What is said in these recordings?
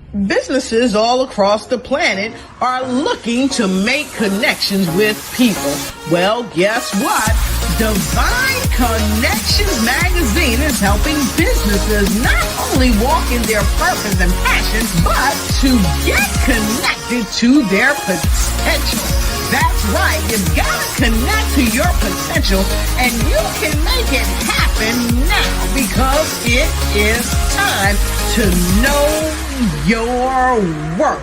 Businesses all across the planet are looking to make connections with people. Well, guess what? Divine Connections magazine is helping businesses not only walk in their purpose and passions, but to get connected to their potential. That's right. You've got to connect to your potential, and you can make it happen now because it is time to know your worth.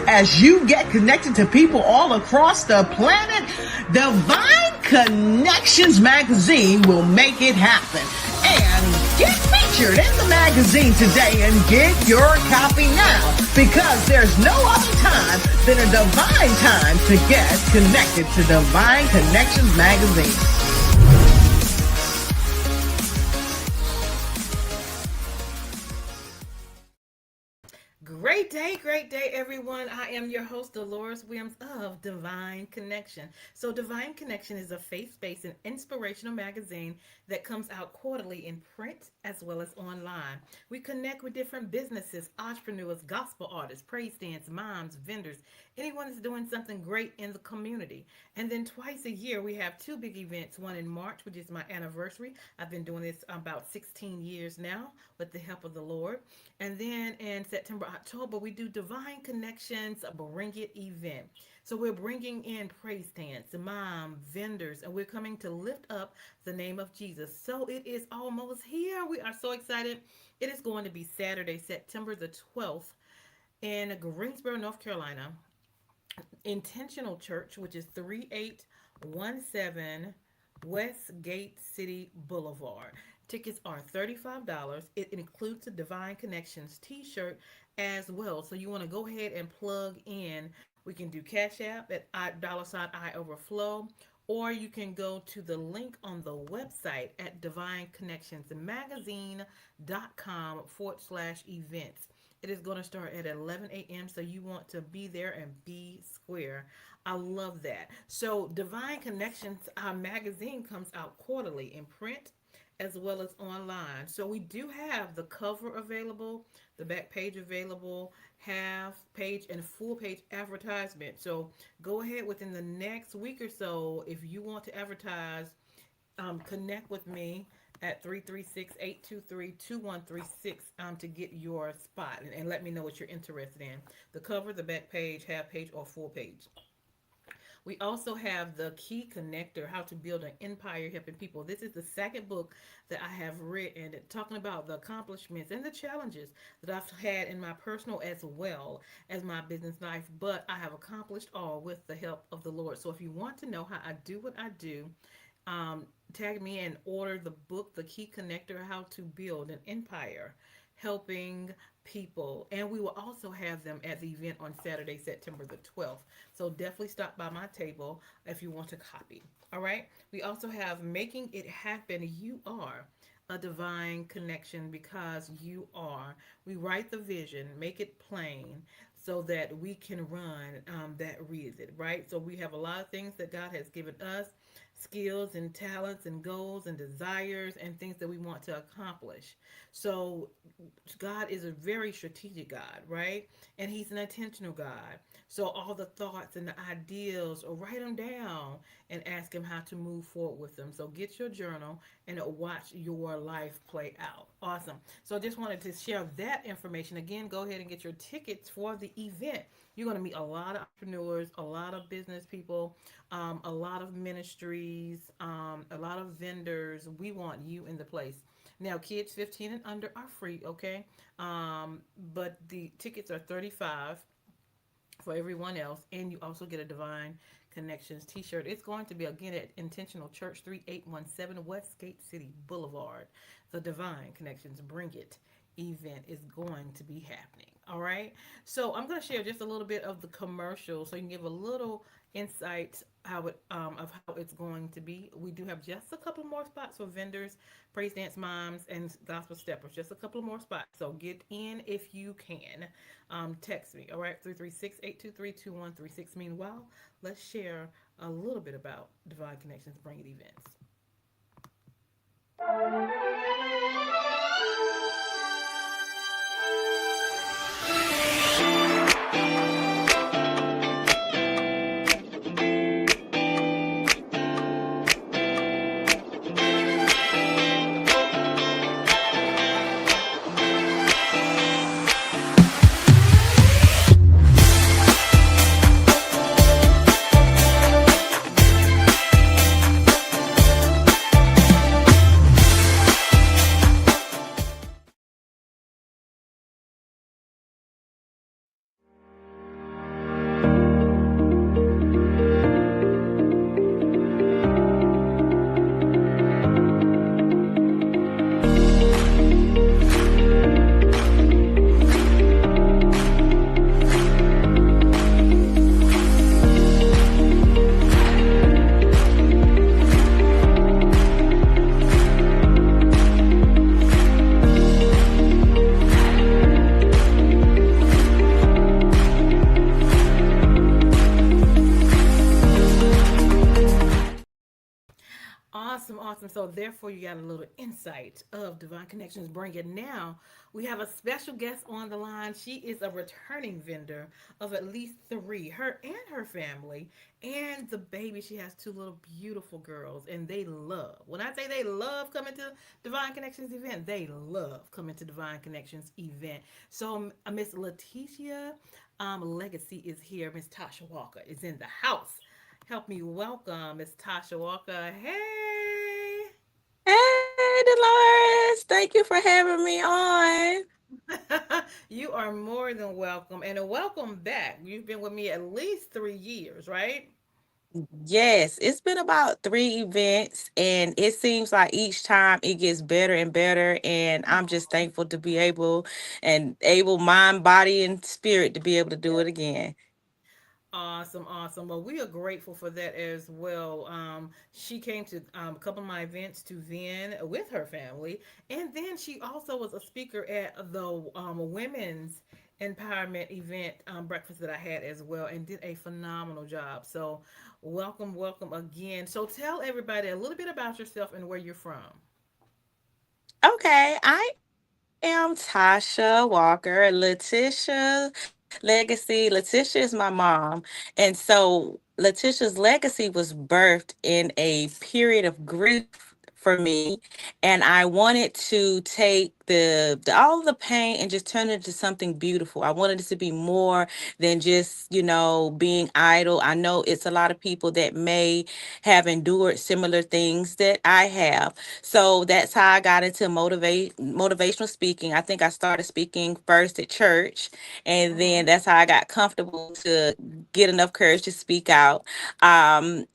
As you get connected to people all across the planet, Divine Connections magazine will make it happen. And get featured in the magazine today and get your copy now, because there's no other time than a divine time to get connected to Divine Connections magazine. Great day, everyone. I am your host, Deloris Williams of Divine Connection. So Divine Connection is a faith-based and inspirational magazine that comes out quarterly in print as well as online. We connect with different businesses, entrepreneurs, gospel artists, praise dance, moms, vendors, anyone that's doing something great in the community. And then twice a year, we have two big events, one in March, which is my anniversary. I've been doing this about 16 years now with the help of the Lord. And then in September, October, we do Divine Connections Bring It event. So we're bringing in praise dance, mom, vendors, and we're coming to lift up the name of Jesus. So it is almost here. We are so excited. It is going to be Saturday, September the 12th in Greensboro, North Carolina. Intentional Church, which is 3817 Westgate City Boulevard. Tickets are $35. It includes a Divine Connections t-shirt as well. So you want to go ahead and plug in. We can do Cash App at $I overflow, or you can go to the link on the website at divineconnectionsmagazine.com/events. It is going to start at 11 a.m. So you want to be there and be square. I love that. So Divine Connections, our magazine comes out quarterly in print as well as online. So we do have the cover available, the back page available, half page and full page advertisement. So go ahead within the next week or so. If you want to advertise, connect with me at 336-823-2136 to get your spot, and let me know what you're interested in. The cover, the back page, half page, or full page. We also have the Key Connector, How to Build an Empire Helping People. This is the second book that I have written, talking about the accomplishments and the challenges that I've had in my personal as well as my business life. But I have accomplished all with the help of the Lord. So if you want to know how I do what I do, tag me and order the book, The Key Connector, How to Build an Empire Helping People. And we will also have them at the event on Saturday, September the 12th. So definitely stop by my table if you want a copy. All right. We also have Making It Happen. You are a divine connection because you are. We write the vision, make it plain so that we can run that reads it, right? So we have a lot of things that God has given us, skills and talents and goals and desires and things that we want to accomplish. So God is a very strategic God, right? And he's an intentional God. So all the thoughts and the ideals, or write them down and ask him how to move forward with them. So get your journal and watch your life play out. Awesome. So I just wanted to share that information. Again, go ahead and get your tickets for the event. You're going to meet a lot of entrepreneurs, a lot of business people, a lot of ministries, a lot of vendors. We want you in the place. Now, kids 15 and under are free, okay? But the tickets are $35 for everyone else, and you also get a Divine Connections t-shirt. It's going to be, again, at Intentional Church, 3817 Westgate City Boulevard. The Divine Connections Bring It event is going to be happening. All right. So I'm going to share just a little bit of the commercial so you can give a little insight of how it's going to be. We do have just a couple more spots for vendors, praise dance moms, and gospel steppers. Just a couple more spots. So get in if you can. Text me. All right. 336-823-2136. Meanwhile, let's share a little bit about Divine Connections Bring It events. therefore you got a little insight of Divine Connections bringing. Now we have a special guest on the line. She is a returning vendor of at least three, her and her family, and the baby. She has two little beautiful girls, and they love. When I say they love coming to Divine Connections event, they love coming to Divine Connections event. So Miss Letitia Legacy is here. Miss Tasha Walker is in the house. Help me welcome Miss Tasha Walker. Hey. Hey, Deloris. Thank you for having me on. You are more than welcome, and a welcome back. You've been with me at least 3 years, right? Yes, it's been about three events, and it seems like each time it gets better and better. And I'm just thankful to be able, mind, body, and spirit to be able to do it again. Awesome, awesome. Well, we are grateful for that as well. She came to a couple of my events to Vin with her family, and then she also was a speaker at the women's empowerment event breakfast that I had as well, and did a phenomenal job. So, welcome, welcome again. So, tell everybody a little bit about yourself and where you're from. Okay, I am Tasha Walker, Letitia's legacy. Letitia is my mom. And so Letitia's legacy was birthed in a period of grief for me. And I wanted to take all the pain and just turn it into something beautiful. I wanted it to be more than just, being idle. I know it's a lot of people that may have endured similar things that I have. So that's how I got into motivational speaking. I think I started speaking first at church, and Mm-hmm. then that's how I got comfortable to get enough courage to speak out.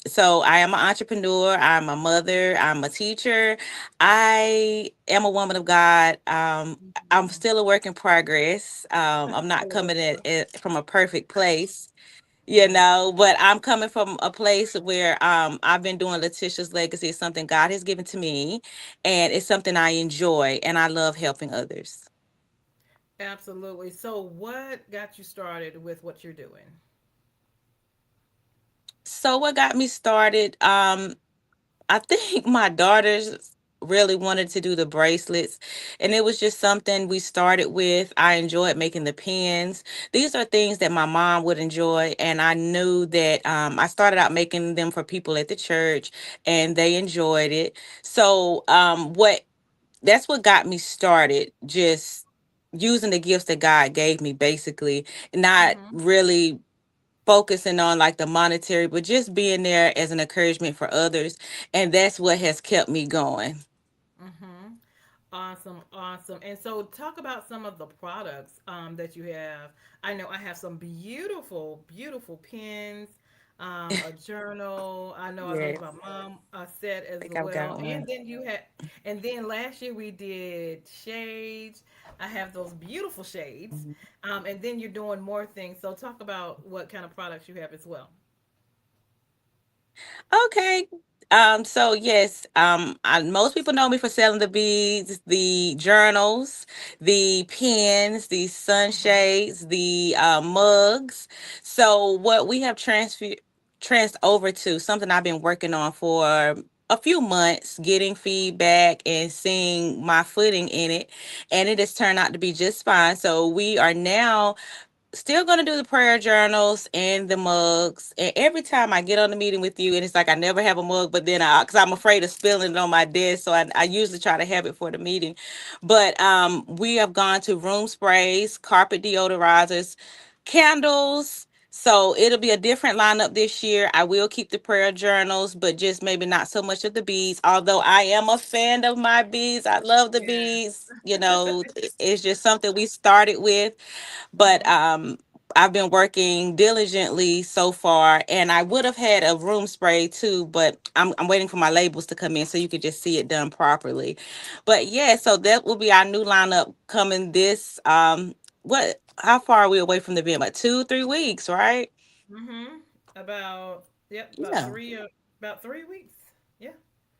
So I am an entrepreneur. I'm a mother. I'm a teacher. I am a woman of God. I'm still a work in progress. I'm I not love coming at you. it from a perfect place, Right. but I'm coming from a place where I've been doing Letitia's legacy. It's something God has given to me, and it's something I enjoy, and I love helping others. Absolutely. So, what got you started with what you're doing? So what got me started? I think my daughters really wanted to do the bracelets, and it was just something we started with. I enjoyed making the pins. These are things that my mom would enjoy, and I knew that I started out making them for people at the church, and they enjoyed it. So what that's what got me started, just using the gifts that God gave me, basically, not Mm-hmm. really focusing on like the monetary, but just being there as an encouragement for others. And that's what has kept me going. Mm-hmm. Awesome, awesome. And so, talk about some of the products that you have. I know I have some beautiful, beautiful pens, a journal. I know I gave Yes, my mom a set I as think I've well. got And one. then and then last year we did shades. I have those beautiful shades. Mhm. And then you're doing more things. So, talk about what kind of products you have as well. Okay. So yes, most people know me for selling the beads, the journals, the pens, the sunshades, the mugs. So what we have transferred over to something I've been working on for a few months, getting feedback and seeing my footing in it, and it has turned out to be just fine. So we are now still gonna do the prayer journals and the mugs. And every time I get on the meeting with you, and it's like I never have a mug, but then because I'm afraid of spilling it on my desk, so I usually try to have it for the meeting. But we have gone to room sprays, carpet deodorizers, candles. So it'll be a different lineup this year. I will keep the prayer journals, but just maybe not so much of the beads. Although I am a fan of my beads, I love the Yeah. beads. It's just something we started with, but Mm-hmm. I've been working diligently so far, and I would have had a room spray too, but I'm waiting for my labels to come in so you could just see it done properly. But yeah, so that will be our new lineup coming this what how far are we away from the event? Like 2 3 weeks, right? Mm-hmm. About, yep, Yeah, about 3 weeks. Yeah.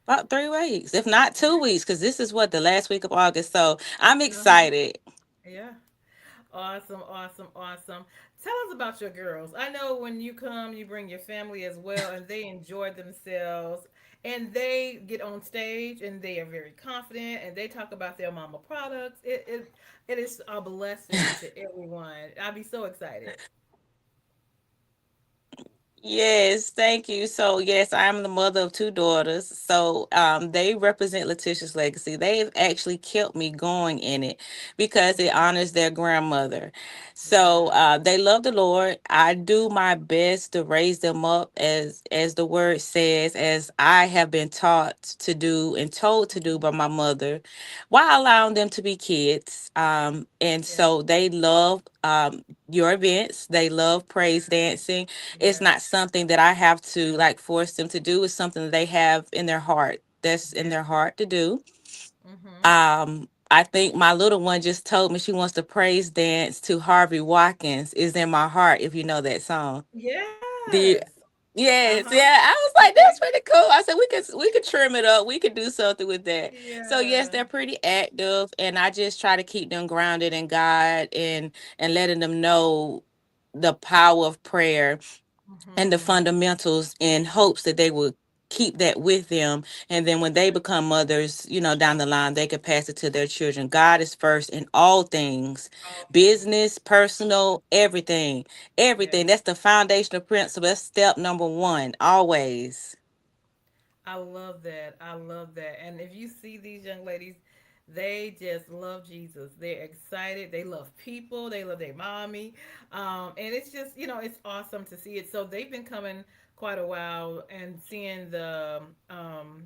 about 3 weeks, if not 2 weeks, because this is what the last week of August. So I'm Uh-huh. excited. Yeah. Awesome, awesome, awesome. Tell us about your girls. I know when you come, you bring your family as well, and they enjoy themselves. And they get on stage and they are very confident and they talk about their mama products. It is a blessing to everyone. I'll be so excited. Yes, thank you. So, yes, I'm the mother of two daughters. So, they represent Letitia's legacy. They've actually kept me going in it because it honors their grandmother. So, Yeah. they love the Lord. I do my best to raise them up as the word says, as I have been taught to do and told to do by my mother, while allowing them to be kids. And Yeah. so they love your events. They love praise dancing. It's Yes. not something that I have to like force them to do. It's something that they have in their heart. That's in Yeah. their heart to do. Mm-hmm. I think my little one just told me she wants to praise dance to Harvey Watkins is in my heart, if you know that song. Do you? Yes. Yes, Uh-huh. yeah. I was like, Okay. that's pretty cool. I said we could trim it up. We could do something with that. So yes, Yeah. they're pretty active, and I just try to keep them grounded in God and letting them know the power of prayer and the Mm-hmm. fundamentals in hopes that they will keep that with them, and then when they become mothers, down the line, they could pass it to their children. God is first in all things, All things. business, personal, everything. Yes. That's the foundational principle. That's step number one always. I love that. I love that. And if you see these young ladies, they just love Jesus. They're excited. They love people. They love their mommy. And it's just, it's awesome to see it. So they've been coming quite a while and seeing the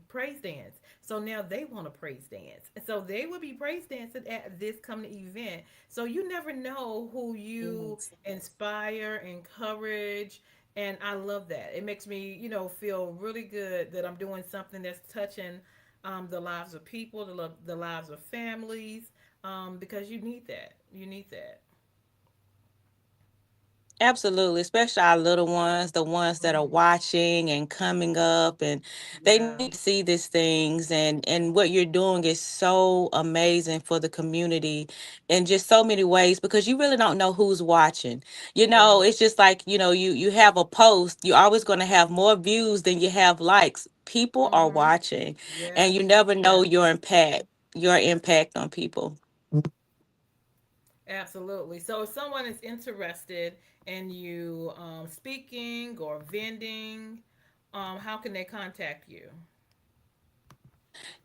praise dance. So now they want to praise dance. So they will be praise dancing at this coming event. So you never know who you Yes. inspire, encourage, and I love that. It makes me, feel really good that I'm doing something that's touching the lives of people, the lives of families, because you need that. You need that. Absolutely, especially our little ones, the ones that are Hmm. watching and coming up, and they Yeah. need to see these things. And what you're doing is so amazing for the community in just so many ways because you really don't know who's watching. Yeah. It's just like you have a post, you're always going to have more views than you have likes. People are Hmm. watching, and Yes. you never know your impact on people. Absolutely. So if someone is interested in you speaking or vending, how can they contact you?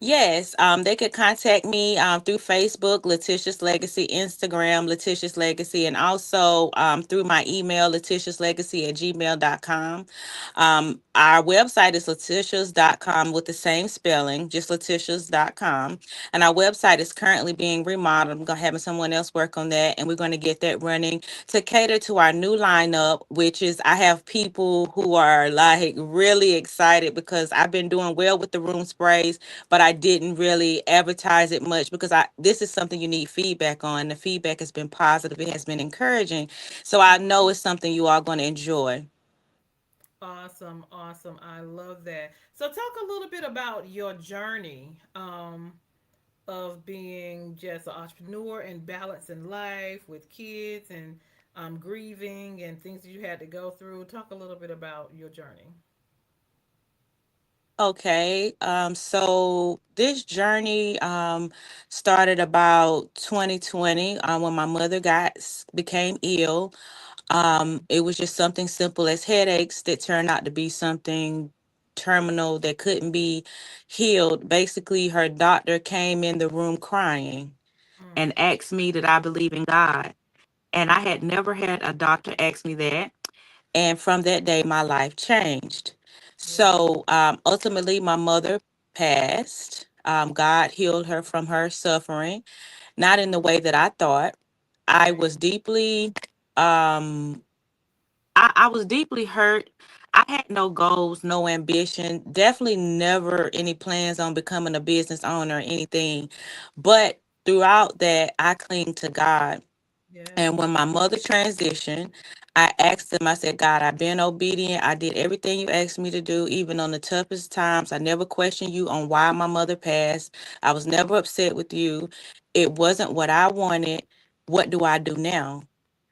Yes, they could contact me through Facebook, Letitia's Legacy, Instagram, Letitia's Legacy, and also through my email, letitiaslegacy@gmail.com. Our website is letitias.com with the same spelling, just letitias.com. And our website is currently being remodeled. I'm going to have someone else work on that, and we're going to get that running to cater to our new lineup, which is I have people who are like really excited because I've been doing well with the room sprays, but I didn't really advertise it much because I this is something you need feedback on. The feedback has been positive. It has been encouraging. So I know Hmm. it's something you are going to enjoy. Awesome, awesome. I love that. So talk a little bit about your journey of being just an entrepreneur and balancing life with kids and grieving and things that you had to go through. Talk a little bit about your journey. Okay. So this journey started about 2020 when my mother became ill. It was just something simple as headaches that turned out to be something terminal that couldn't be healed. Basically, her doctor came in the room crying Mm, and asked me did I believe in God. And I had never had a doctor ask me that. And from that day, my life changed. yeah. So ultimately, my mother passed. God healed her from her suffering, not in the way that I thought. I Right. was deeply um, I was deeply hurt. I had no goals, no ambition, definitely never any plans on becoming a business owner or anything. But throughout that, I cling to God. Yes. And when my mother transitioned, I asked him, I said, God, I've been obedient. I did everything you asked me to do, even on the toughest times. I never questioned you on why my mother passed. I was never upset with you. It wasn't what I wanted. What do I do now?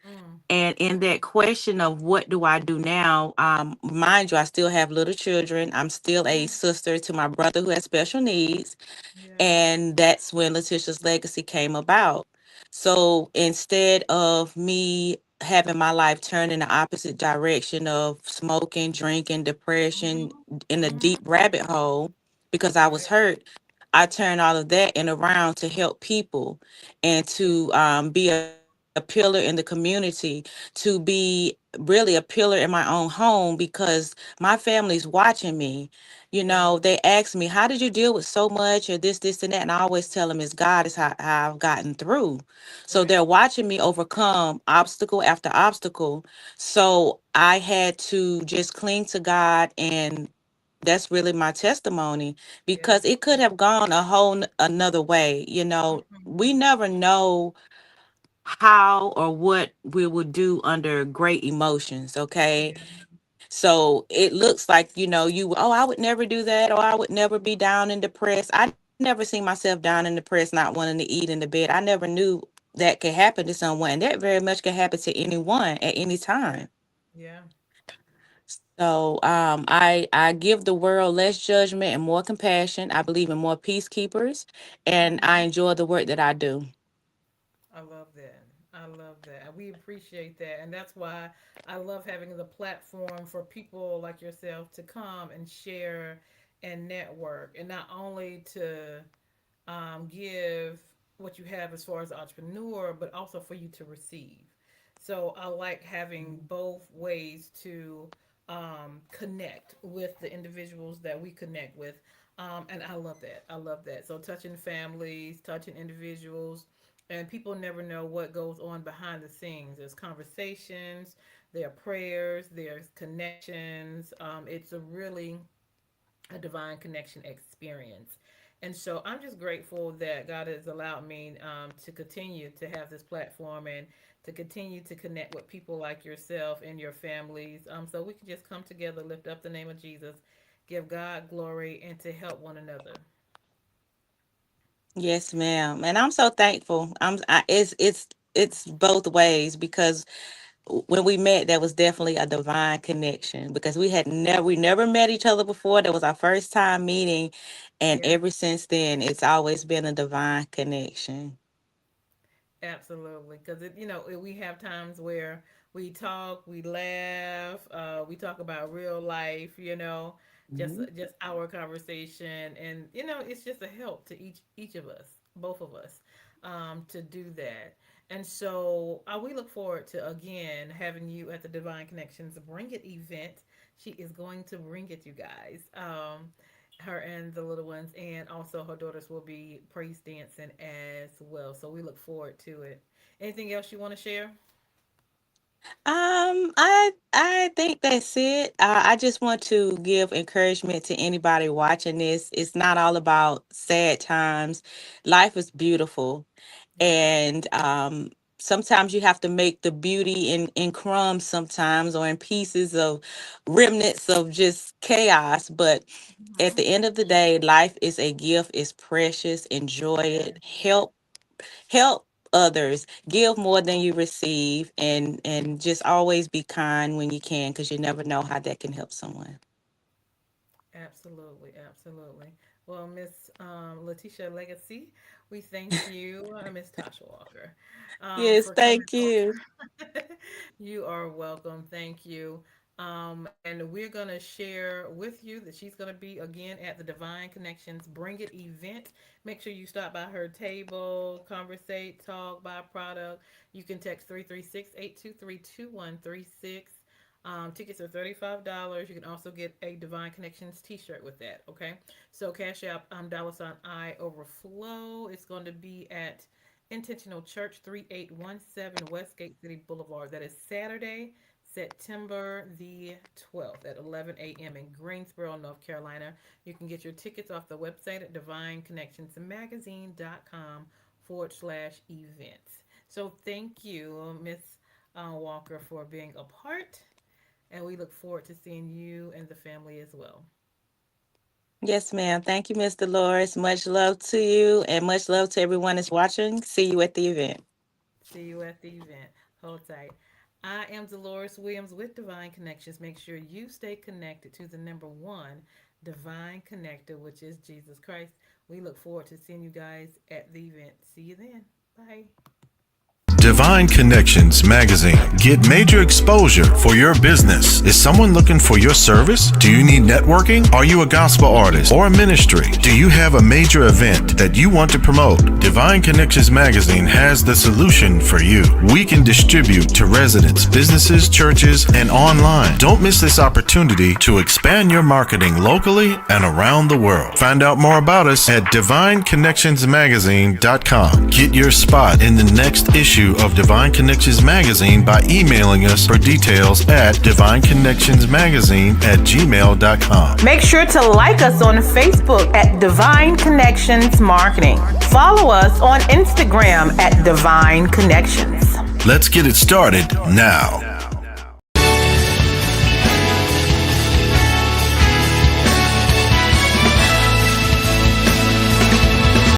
Mm, And in that question of what do I do now, mind you, I still have little children. I'm still a Mhm. sister to my brother who has special needs. Yeah. And that's when Letitia's legacy came about. So instead of me having my life turn in the opposite direction of smoking, drinking, depression, Mhm. in a deep Mhm. rabbit hole because I was Right. hurt, I turned all of that and around to help people and Yeah. to be a pillar in the community, to be really a pillar in my own home because my family's watching me. You know, Yeah. they ask me, how did you deal with so much or this, and that? And I always tell them it's God is how I've gotten through. So they're Right. watching me overcome obstacle after obstacle. So I had to just cling to God, and that's really my testimony Yeah. because it could have gone a whole another way. You know, we Mhm. never know how or what we will do under great emotions, okay? Yeah. So it looks like, oh, I would never do that, or I would never be down and depressed. I never seen myself down and depressed, not wanting to eat in the bed. I never knew that could happen to someone. And that very much can happen to anyone at any Yeah. time. Yeah. So I give the world less judgment and more compassion. I believe in more peacekeepers, and I Mhm. enjoy the work that I do. I love that. I love that. We appreciate that. And that's why I love having the platform for people like yourself to come and share and network, and not only to give what you have as far as entrepreneur, but also for you to receive. So I like having both ways to connect with the individuals that we connect with. And I love that. I love that. So touching families, touching individuals, and people never know what goes on behind the scenes. There's conversations, there are prayers, there's connections. It's a really a divine connection experience. And so I'm just grateful that God has allowed me to continue to have this platform and to continue to connect with people like yourself and your families, so we can just come together, lift up the name of Jesus, give God glory, and to help one another. Yes, ma'am. And I'm so thankful. It's both ways because when we met, that was definitely a divine connection because we never met each other before. That was our first time meeting, and Yeah. ever since then, it's always been a divine connection. Absolutely, because we have times where we talk, we laugh, we talk about real life, Mhm. just our conversation, and it's just a help to each of us, both of us, to do that. And so we look forward to again having you at the Divine Connections Bring It event. She is going to bring it, you guys. Her and the little ones, and also her daughters will be praise dancing as well. So we look forward to it. Anything else you want to share? I think that's it. I just want to give encouragement to anybody watching this. It's not all about sad times. Life is beautiful, Yeah. and sometimes you have to make the beauty in crumbs sometimes, or in pieces of remnants of just chaos. But at Hmm. the end of the day, life is a gift. It's precious. Enjoy Yeah. it. Help others, give more than you receive, and just always be kind when you can, because you never know how that can help someone. Absolutely, absolutely. Well, Miss Letitia Legacy, we thank you, Miss Tasha Walker, Yes, for coming thank you. on. You are welcome. Thank you. And we're going to share with you that she's going to be again at the Divine Connections Bring It event. Make sure you stop by her table, conversate, talk, buy product. You can text 336-823-2136. Tickets are $35. You can also get a Divine Connections T-shirt with that. Okay, so Cash App $ I overflow. It's going to be at Intentional Church, 3817 Westgate City Boulevard. That is Saturday, September the 12th at 11 a.m. in Greensboro, North Carolina. You can get your tickets off the website at divineconnectionsmagazine.com/events. So thank you, Miss Walker, for being a part, and we look forward to seeing you and the family as well. Yes, ma'am. Thank you, Miss Dolores. Much love to you, and much love to everyone that's watching. See you at the event. See you at the event. Hold tight. I am Deloris Williams with Divine Connections. Make sure you stay connected to the number one divine connector, which is Jesus Christ. We look forward to seeing you guys at the event. See you then. Bye. Divine Connections magazine. Get major exposure for your business. Is someone looking for your service? Do you need networking? Are you a gospel artist or a ministry? Do you have a major event that you want to promote? Divine Connections magazine has the solution for you. We can distribute to residents, businesses, churches, and online. Don't miss this opportunity to expand your marketing locally and around the world. Find out more about us at divineconnectionsmagazine.com. Get your spot in the next issue of Divine Connections magazine by emailing us for details at divineconnectionsmagazine@gmail.com. Make sure to like us on Facebook at Divine Connections Marketing. Follow us on Instagram at Divine Connections. Let's get it started now.